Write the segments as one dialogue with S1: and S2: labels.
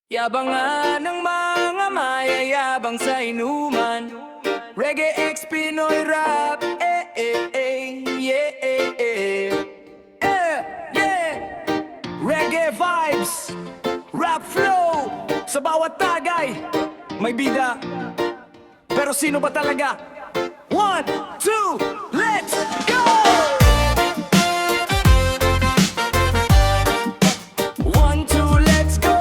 S1: Yabangan ng mga mayayabang sa inuman. Reggae X Pinoy rap, yeah, yeah. Reggae vibes, rap flow. Sa bawat tagay, may bida. Pero sino ba talaga? 1, 2, let's go! 1, 2, let's go!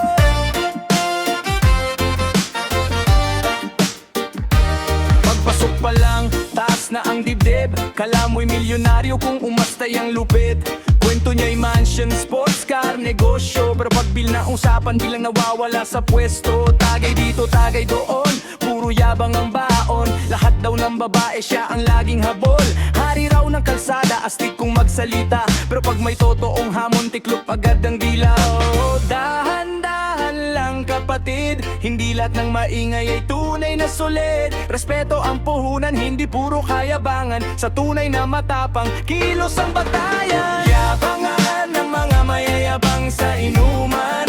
S1: Pagpasok pa lang, taas na ang dibdib. Kala mo'y milyonaryo kung umastay ang lupit. Kwento niya'y mansion, sports car, negosyo. Pero pag bill na usapan, bilang nawawala sa pwesto. Tagay dito, tagay doon, puro yabang ang baon. Lahat daw ng babae, siya ang laging habol. Hari raw ng kalsada, astig kung magsalita. Pero pag may totoong hamon, tiklop agad ang dila. Oh, dahan-dahan lang kapatid, hindi lahat ng maingay ay tunay na solid. Respeto ang puhunan, hindi puro kayabangan. Sa tunay na matapang, kilos ang batayan. Yabangan ng mga mayayabang sa inuman.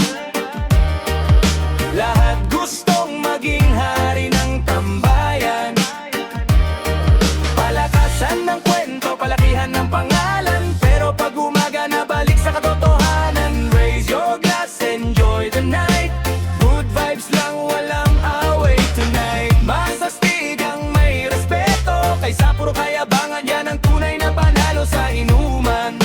S1: Lahat gustong maging hari ng tambayan. Palakasan ng kwento, palakihan ng pangalan. Pero pag umaga na balik sa katotohanan, raise your glass, enjoy the night. Good vibes lang, walang away tonight. Mas astig ang may respeto, kaysa puro kayabangan. Yan ang tunay na panalo sa inuman.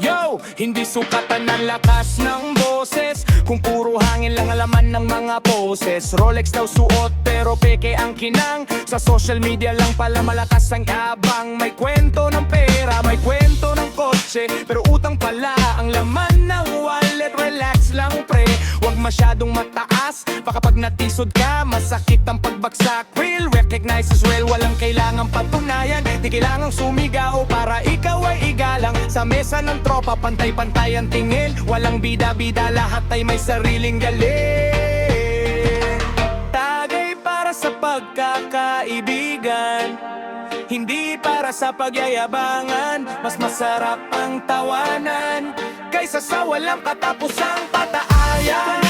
S1: Yo, hindi sukatan ng lakas ng boses, kung puro hangin lang alaman ng mga poses. Rolex daw suot pero peke ang kinang. Sa social media lang pala malakas ang yabang. May kwento ng pera, may kwento ng kotse, pero utang pala ang laman ng wallet. Relax lang pre, huwag masyadong mataas. Baka pag natisod ka, masakit ang pagbagsak. Real recognize as well, walang kailangang patunayan. Di kailangang sumigaw para ikaw ay igalang. Sa mesa ng tropa, pantay-pantay ang tingin. Walang bida-bida, lahat ay may sariling galing. Tagay para sa pagkakaibigan, hindi para sa pagyayabangan. Mas masarap ang tawanan kaysa sa walang katapusang pataayan.